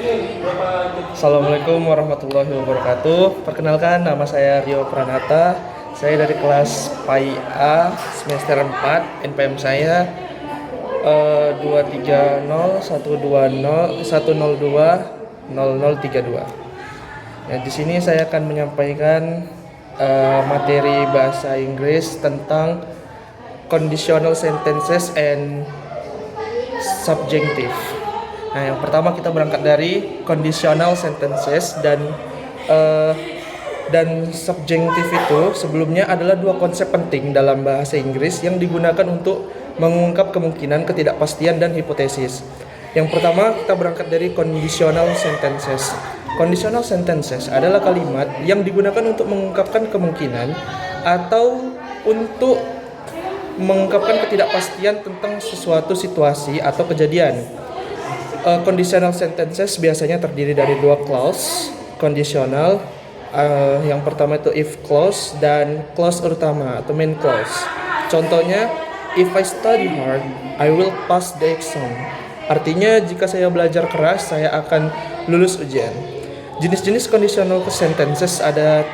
Assalamualaikum warahmatullahi wabarakatuh. Perkenalkan, nama saya Rio Pranata. Saya dari kelas PAI-A semester 4. NPM saya 2301201020032. Nah, di sini saya akan menyampaikan materi bahasa Inggris tentang conditional sentences and subjunctive. Nah, yang pertama kita berangkat dari conditional sentences dan subjunctive itu sebelumnya adalah dua konsep penting dalam bahasa Inggris yang digunakan untuk mengungkap kemungkinan, ketidakpastian, dan hipotesis. Yang pertama kita berangkat dari conditional sentences. Conditional sentences adalah kalimat yang digunakan untuk mengungkapkan kemungkinan atau untuk mengungkapkan ketidakpastian tentang sesuatu situasi atau kejadian. Conditional sentences biasanya terdiri dari dua clause conditional. Yang pertama itu if clause dan clause utama atau main clause. Contohnya, if I study hard, I will pass the exam. Artinya jika saya belajar keras, saya akan lulus ujian. Jenis-jenis conditional sentences ada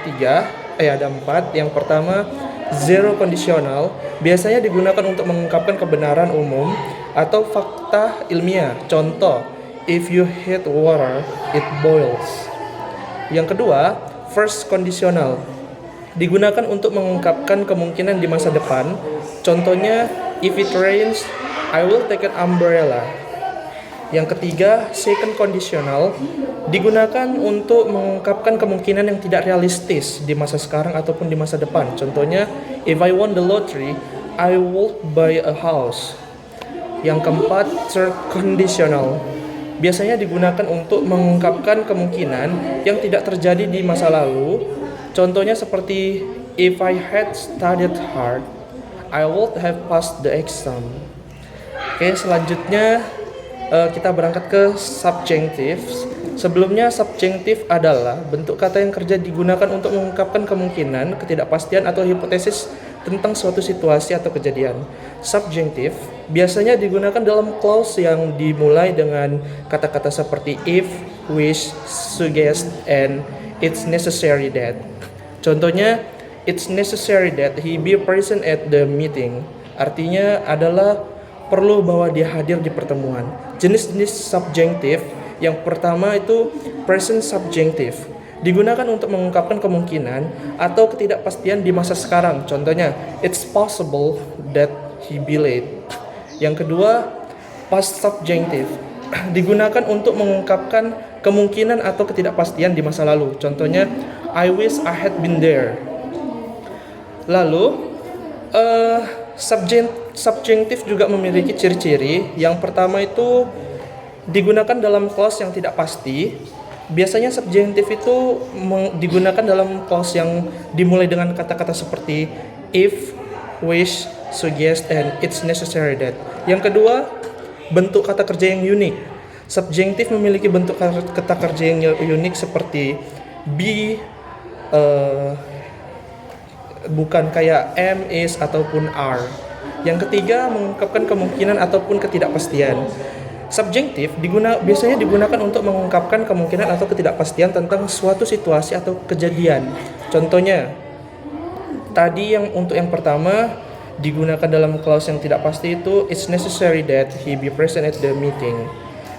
empat. Yang pertama, zero conditional, biasanya digunakan untuk mengungkapkan kebenaran umum atau fakta ilmiah. Contoh, if you heat water, it boils. Yang kedua, first conditional, digunakan untuk mengungkapkan kemungkinan di masa depan. Contohnya, if it rains, I will take an umbrella. Yang ketiga, second conditional, digunakan untuk mengungkapkan kemungkinan yang tidak realistis di masa sekarang ataupun di masa depan. Contohnya, if I won the lottery, I will buy a house. Yang keempat, third conditional, biasanya digunakan untuk mengungkapkan kemungkinan yang tidak terjadi di masa lalu. Contohnya seperti, if I had studied hard, I would have passed the exam. Oke, selanjutnya kita berangkat ke subjunctive. Sebelumnya, subjunctive adalah bentuk kata yang kerja digunakan untuk mengungkapkan kemungkinan, ketidakpastian, atau hipotesis tentang suatu situasi atau kejadian. Subjunctive biasanya digunakan dalam clause yang dimulai dengan kata-kata seperti if, wish, suggest, and it's necessary that. Contohnya, it's necessary that he be present at the meeting. Artinya adalah perlu bahwa dia hadir di pertemuan. Jenis-jenis subjunctive, yang pertama itu present subjunctive, digunakan untuk mengungkapkan kemungkinan atau ketidakpastian di masa sekarang. Contohnya, it's possible that he be late. Yang kedua, past subjunctive, digunakan untuk mengungkapkan kemungkinan atau ketidakpastian di masa lalu. Contohnya, I wish I had been there. Lalu, subjunctive juga memiliki ciri-ciri. Yang pertama itu digunakan dalam clause yang tidak pasti. Biasanya subjunctive itu digunakan dalam clause yang dimulai dengan kata-kata seperti if, wish, suggest, and it's necessary that. Yang kedua, bentuk kata kerja yang unik. Subjunctive memiliki bentuk kata kerja yang unik seperti be, bukan kayak am, is, ataupun are. Yang ketiga, mengungkapkan kemungkinan ataupun ketidakpastian. Subjunctive biasanya digunakan untuk mengungkapkan kemungkinan atau ketidakpastian tentang suatu situasi atau kejadian. Contohnya, tadi untuk yang pertama digunakan dalam clause yang tidak pasti itu it's necessary that he be present at the meeting.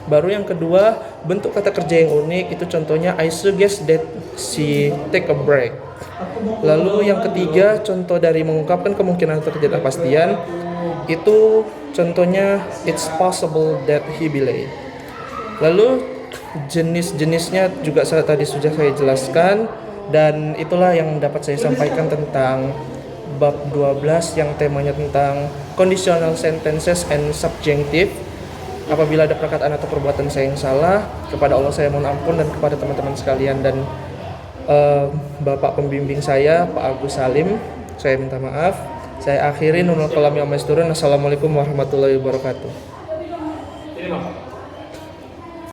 Baru yang kedua, bentuk kata kerja yang unik itu contohnya I suggest that she take a break. Lalu yang ketiga, contoh dari mengungkapkan kemungkinan atau ketidakpastian itu contohnya it's possible that he be late. Lalu jenis-jenisnya juga tadi sudah saya jelaskan, dan itulah yang dapat saya sampaikan tentang bab 12 yang temanya tentang conditional sentences and subjunctive. Apabila ada perkataan atau perbuatan saya yang salah, kepada Allah saya mohon ampun, dan kepada teman-teman sekalian dan Bapak pembimbing saya, Pak Agus Salim, saya minta maaf. Saya akhiri, nunul kalam yang maisturun. Assalamualaikum warahmatullahi wabarakatuh.